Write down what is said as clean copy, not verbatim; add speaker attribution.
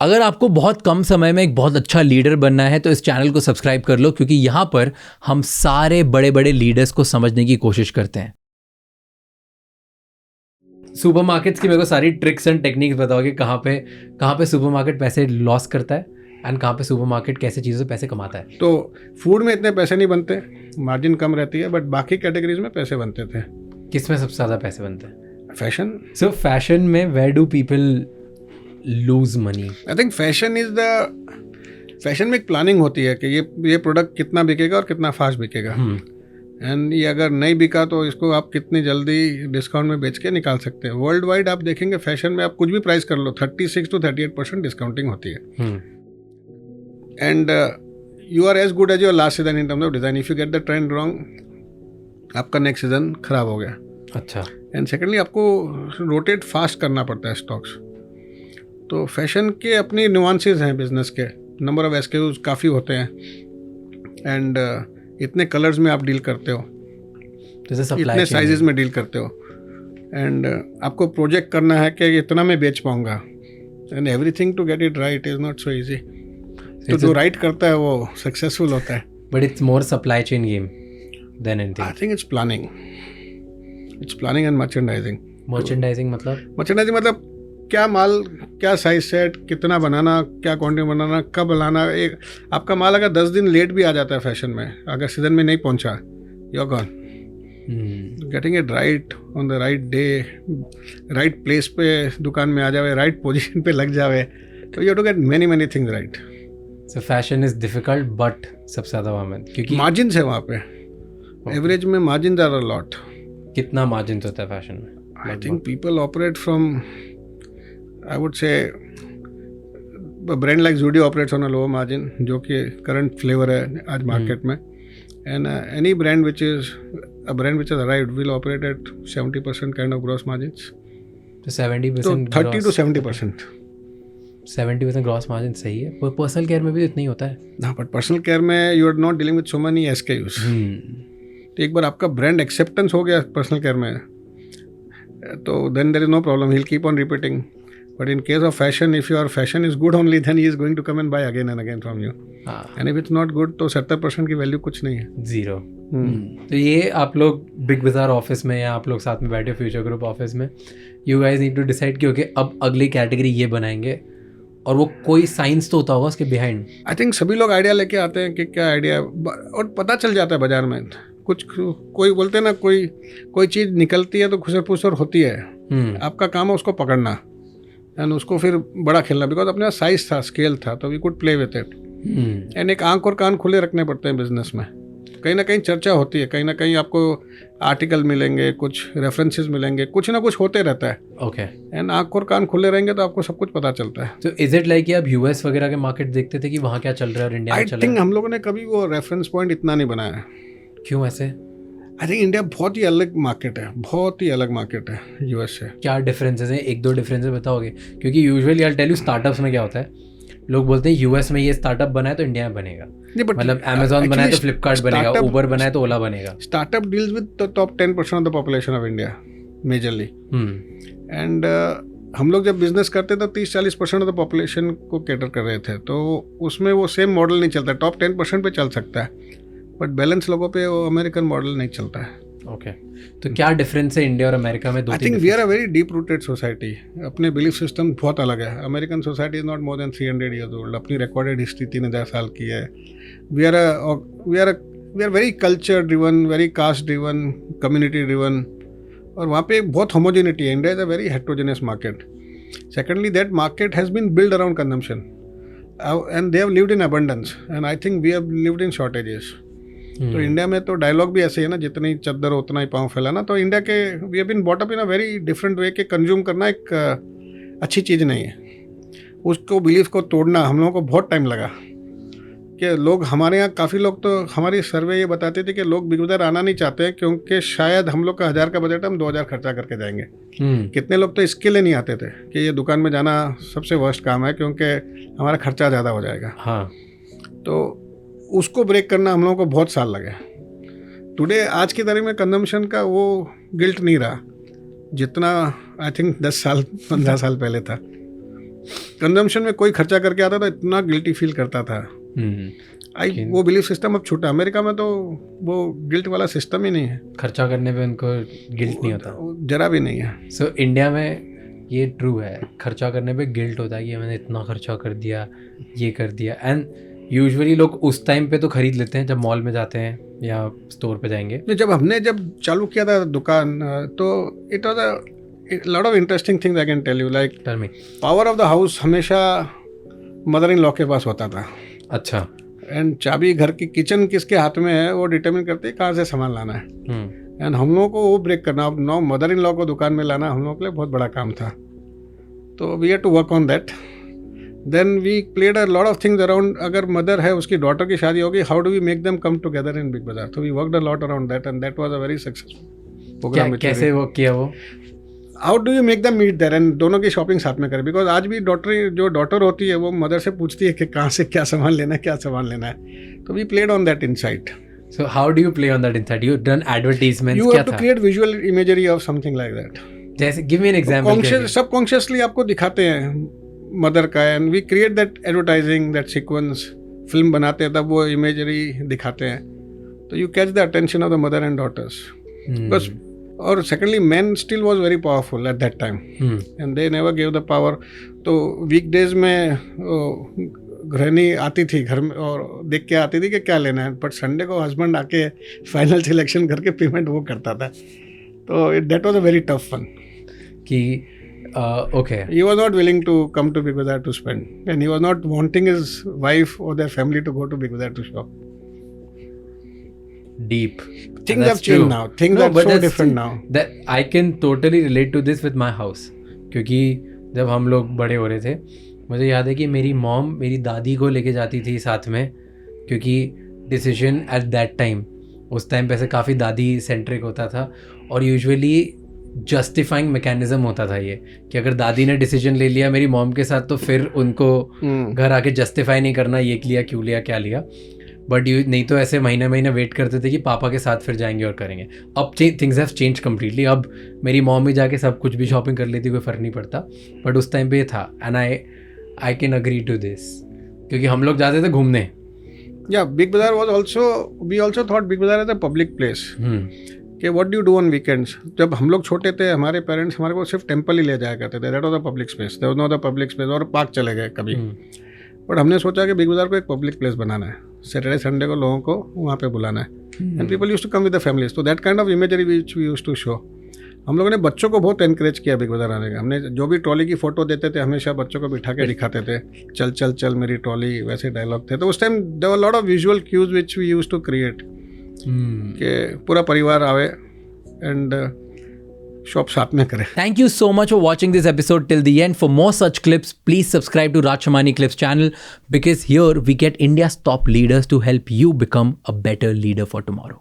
Speaker 1: अगर आपको बहुत कम समय में एक बहुत अच्छा लीडर बनना है तो इस चैनल को सब्सक्राइब कर लो, क्योंकि यहाँ पर हम सारे बड़े बड़े लीडर्स को समझने की कोशिश करते हैं। सुपरमार्केट्स की मेरे को सारी ट्रिक्स एंड टेक्निक्स बताओगे, कहाँ पे सुपरमार्केट पैसे लॉस करता है एंड कहाँ पे सुपरमार्केट कैसे चीज़ों से पैसे कमाता है।
Speaker 2: तो फूड में इतने पैसे नहीं बनते, मार्जिन कम रहती है, बट बाकी कैटेगरीज में पैसे बनते थे।
Speaker 1: किस में सबसे ज़्यादा पैसे बनते हैं?
Speaker 2: फैशन।
Speaker 1: सो फैशन में where do people lose money?
Speaker 2: I think fashion में एक प्लानिंग होती है कि ये प्रोडक्ट कितना बिकेगा और कितना फास्ट बिकेगा, एंड ये अगर नहीं बिका तो इसको आप कितनी जल्दी डिस्काउंट में बेच के निकाल सकते हैं। वर्ल्ड वाइड आप देखेंगे फैशन में आप कुछ भी प्राइस कर लो, 36 to 38% डिस्काउंटिंग होती है, and you are as good as your last season in terms of design. If you get the trend wrong, आपका नेक्स्ट सीजन खराब हो गया।
Speaker 1: अच्छा।
Speaker 2: एंड सेकेंडली आपको रोटेट फास्ट करना पड़ता है स्टॉक्स। तो फैशन के अपनी नुआंसेस हैं बिजनेस के, नंबर ऑफ एसकेयूज काफ़ी होते हैं, एंड इतने कलर्स में आप डील करते हो, इतने साइजेस में डील करते हो, एंड आपको प्रोजेक्ट करना है कि इतना मैं बेच पाऊंगा, and everything to get it right is not so easy. तो जो राइट करता है वो सक्सेसफुल होता है।
Speaker 1: But it's more supply chain game than anything.
Speaker 2: I think it's planning and merchandising.
Speaker 1: Merchandising
Speaker 2: मतलब क्या माल, क्या साइज सेट, कितना बनाना, क्या क्वांटिटी बनाना, कब लाना। एक आपका माल अगर 10 दिन लेट भी आ जाता है फैशन में, अगर सीजन में नहीं पहुंचा, you are gone. Getting it right on the right day, right place पे दुकान में आ जावे, राइट पोजीशन पे लग जावे, तो you have to get many things right.
Speaker 1: So fashion is difficult, but सबसे ज़्यादा वहाँ क्योंकि
Speaker 2: मार्जिन है वहाँ पे, एवरेज में मार्जिन आर अ लॉट।
Speaker 1: कितना मार्जिन होता है फैशन में?
Speaker 2: I think people operate from, I would say a brand like Zudio operates on a lower margin, जो कि current flavor है आज market में, and any brand which has arrived will operate at 70% kind of gross margins.
Speaker 1: तो 70%,
Speaker 2: तो 30 to 70%।
Speaker 1: 70% gross margin सही है। पर पर्सनल केयर में भी इतना ही होता है
Speaker 2: ना, बट पर्सनल केयर में you are not dealing with so many SKUs। तो एक बार आपका ब्रांड एक्सेप्टेंस हो गया पर्सनल केयर में, तो then there is no problem, he will keep on repeating. But in case of fashion, if your fashion is good only, then he is going to come and buy again and again from you. And if it's not good, तो 70% की value कुछ नहीं है, zero.
Speaker 1: तो ये आप लोग big बाजार ऑफिस में या आप लोग साथ में बैठे फ्यूचर ग्रुप ऑफिस में, you guys need to decide कि ओके अब अगली कैटेगरी ये बनाएंगे, और वो कोई साइंस तो होता होगा उसके बिहाइंड।
Speaker 2: आई थिंक सभी लोग आइडिया लेके आते हैं कि क्या आइडिया, और पता चल जाता है बाजार में। कुछ कोई बोलते हैं ना, कोई चीज़ निकलती है तो खुसर फुसर होती है, आपका काम है उसको पकड़ना एंड उसको फिर बड़ा खेलना, बिकॉज अपने साइज था, स्केल था, तो we could play with it. And एक आंख और कान खुले रखने पड़ते हैं बिजनेस में। कहीं ना कहीं चर्चा होती है, कहीं ना कहीं आपको आर्टिकल मिलेंगे, कुछ रेफरेंसेस मिलेंगे, कुछ ना कुछ होते रहता है।
Speaker 1: ओके।
Speaker 2: एंड आंख और कान खुले रहेंगे तो आपको सब कुछ पता चलता है।
Speaker 1: तो इज इट लाइक कि आप यूएस वगैरह के मार्केट देखते थे कि वहाँ क्या चल रहा है और इंडिया में चल रहा है?
Speaker 2: आई थिंक हम लोगों ने कभी वो रेफरेंस पॉइंट इतना नहीं बनाया।
Speaker 1: क्यों ऐसे?
Speaker 2: आई थिंक इंडिया बहुत ही अलग मार्केट है, बहुत ही अलग मार्केट है यूएस से।
Speaker 1: क्या डिफरेंसेस हैं? एक दो डिफरेंसेस बताओगे? क्योंकि usually I tell you, startups में क्या होता है, लोग बोलते हैं यूएस में ये स्टार्टअप बना है तो इंडिया में बनेगा। मतलब अमेजॉन बनाए तो फ्लिपकार्ट बनेगा, उबर बनाए तो ओला बनेगा।
Speaker 2: Startup deals with the top 10% of the population of India majorly, and हम लोग जब बिजनेस करते तो 30-40% ऑफ द पॉपुलेशन को कैटर कर रहे थे, तो उसमें वो सेम मॉडल नहीं चलता। टॉप 10% पे चल सकता है, बट बैलेंस लोगों पे वो अमेरिकन मॉडल नहीं चलता है।
Speaker 1: ओके। तो क्या डिफरेंस है इंडिया और अमेरिका में?
Speaker 2: I think we are a very deep rooted society. अपने बिलीफ सिस्टम बहुत अलग है। American society is not more than 300 years old. अपनी रिकॉर्डेड हिस्ट्री 3000 साल की है। We are very culture driven, very caste driven, community driven, और वहाँ पे बहुत होमोजेनिटी है। India is a very heterogeneous market. Secondly, that market has been build around consumption, and they have lived in abundance, and I think we have lived in shortages. तो India में तो dialogue भी ऐसे है ना, जितनी चद्दर उतना ही पाँव फैलाना। तो इंडिया के we have been bought up in a very different way के कंज्यूम करना एक अच्छी चीज़ नहीं है। उसको बिलीफ को तोड़ना हम लोगों को बहुत टाइम लगा। कि लोग हमारे यहाँ, काफ़ी लोग तो हमारी सर्वे ये बताते थे कि लोग बिग बाजार आना नहीं चाहते हैं क्योंकि शायद हम लोग का 1000 का बजट है, हम 2000 खर्चा करके जाएंगे। कितने लोग तो इसके लिए नहीं आते थे कि ये दुकान में जाना सबसे वर्स्ट काम है क्योंकि हमारा खर्चा ज़्यादा हो जाएगा।
Speaker 1: हाँ।
Speaker 2: तो उसको ब्रेक करना हम लोगों को बहुत साल लगे। टुडे आज की तारीख में कंजम्पशन का वो गिल्ट नहीं रहा जितना आई थिंक 10 साल 15 साल पहले था। कंजम्पशन में कोई खर्चा करके आता था इतना गिल्टी फील करता था। वो बिलीफ सिस्टम अब छूटा। अमेरिका में तो वो गिल्ट वाला सिस्टम ही नहीं है,
Speaker 1: खर्चा करने पे उनको गिल्ट नहीं होता,
Speaker 2: जरा भी नहीं है।
Speaker 1: सो इंडिया में ये ट्रू है, खर्चा करने पे गिल्ट होता है कि मैंने इतना खर्चा कर दिया, ये कर दिया। एंड यूजुअली लोग उस टाइम पे तो खरीद लेते हैं जब मॉल में जाते हैं या स्टोर पे जाएंगे।
Speaker 2: जब चालू किया था दुकान, तो it was a lot of interesting things I can tell you. Like power of the house हमेशा मदर इन लॉ के पास होता था।
Speaker 1: अच्छा।
Speaker 2: एंड चाबी घर की किचन किसके हाथ में है वो डिटरमिन करती है कहाँ से सामान लाना है। एंड हम लोगों को वो ब्रेक करना, अब नो मदर इन लॉ को दुकान में लाना हम लोगों के लिए बहुत बड़ा काम था। तो we had to work on that. Then we played a lot of things around. अगर मदर है, उसकी डॉटर की शादी होगी, how do we make them come together in Big Bazaar. तो we worked a lot around that and that was a very successful program.
Speaker 1: कैसे work किया वो?
Speaker 2: How do you make them meet there and दोनों की shopping साथ में करें। Because आज भी डॉटर होती है वो मदर से पूछती है कि कहाँ से क्या सामान लेना है, क्या सामान लेना है। तो we played on that insight.
Speaker 1: So how do you play on that insight? You done advertisements?
Speaker 2: You have to create visual imagery of something like that.
Speaker 1: जैसे give me an example.
Speaker 2: Subconsciously आपको दिखाते हैं mother का, and we create that advertising, that sequence. Film बनाते हैं तब वो imagery दिखाते हैं, तो you catch the attention of the mother and daughters. Because और secondly, men still was very powerful at that time, and they never gave the power. तो weekdays में गृहिणी आती थी घर में और देख के आती थी कि क्या लेना है, बट संडे को हस्बैंड आके फाइनल सिलेक्शन करके पेमेंट वो करता था। तो that was a very tough one
Speaker 1: कि okay,
Speaker 2: he was not willing to come to Big Bazaar to spend, and he was not wanting his wife और their family to go to Big Bazaar to shop.
Speaker 1: Deep.
Speaker 2: Things have changed now. Things are so different now.
Speaker 1: That I can totally relate to this with my house. क्योंकि जब हम लोग बड़े हो रहे थे, मुझे याद है कि मेरी मॉम मेरी दादी को लेके जाती थी साथ में, क्योंकि डिसीजन एट दैट टाइम, उस टाइम पे से काफ़ी दादी सेंट्रिक होता था और यूजुअली जस्टिफाइंग मैकेनिज्म होता था ये कि अगर दादी ने डिसीजन ले लिया मेरी मॉम के साथ तो फिर उनको घर आके जस्टिफाई नहीं करना ये लिया क्यों लिया क्या लिया। बट यू नहीं तो ऐसे महीने महीने वेट करते थे कि पापा के साथ फिर जाएंगे और करेंगे। अब थिंग्स हैव चेंज कम्प्लीटली। अब मेरी मॉम ही जाके सब कुछ भी शॉपिंग कर लेती, कोई फ़र्क नहीं पड़ता। बट उस टाइम पे ये था, and I can agree to this, क्योंकि हम लोग जाते थे घूमने।
Speaker 2: या Big Bazaar was also, we also thought Big Bazaar as a public place कि what do you do on weekends. जब हम लोग छोटे थे हमारे पेरेंट्स हमारे को सिर्फ टेम्पल ही ले जाया करते थे, that was a public space, there was no other public space, और पार्क चले गए कभी। बट हमने सोचा कि बिग बाजार को एक पब्लिक प्लेस बनाना है, सैटरडे संडे को लोगों को वहाँ पे बुलाना है, and people used to come with the families. तो that kind of imagery which we used to show. हम लोगों ने बच्चों को बहुत एनकरेज किया बिग बाजार आने का। हमने जो भी ट्रॉली की फ़ोटो देते थे हमेशा बच्चों को बिठा के दिखाते थे, चल चल चल मेरी ट्रॉली, वैसे डायलॉग थे। तो उस time there were lot of visual cues which we used to create कि पूरा परिवार आवे एंड शॉप साथ में करें।
Speaker 1: Thank you so much for watching this episode till the end. For more such clips, please subscribe to Raj Shamani Clips channel, because here we get India's top leaders to help you become a better leader for tomorrow.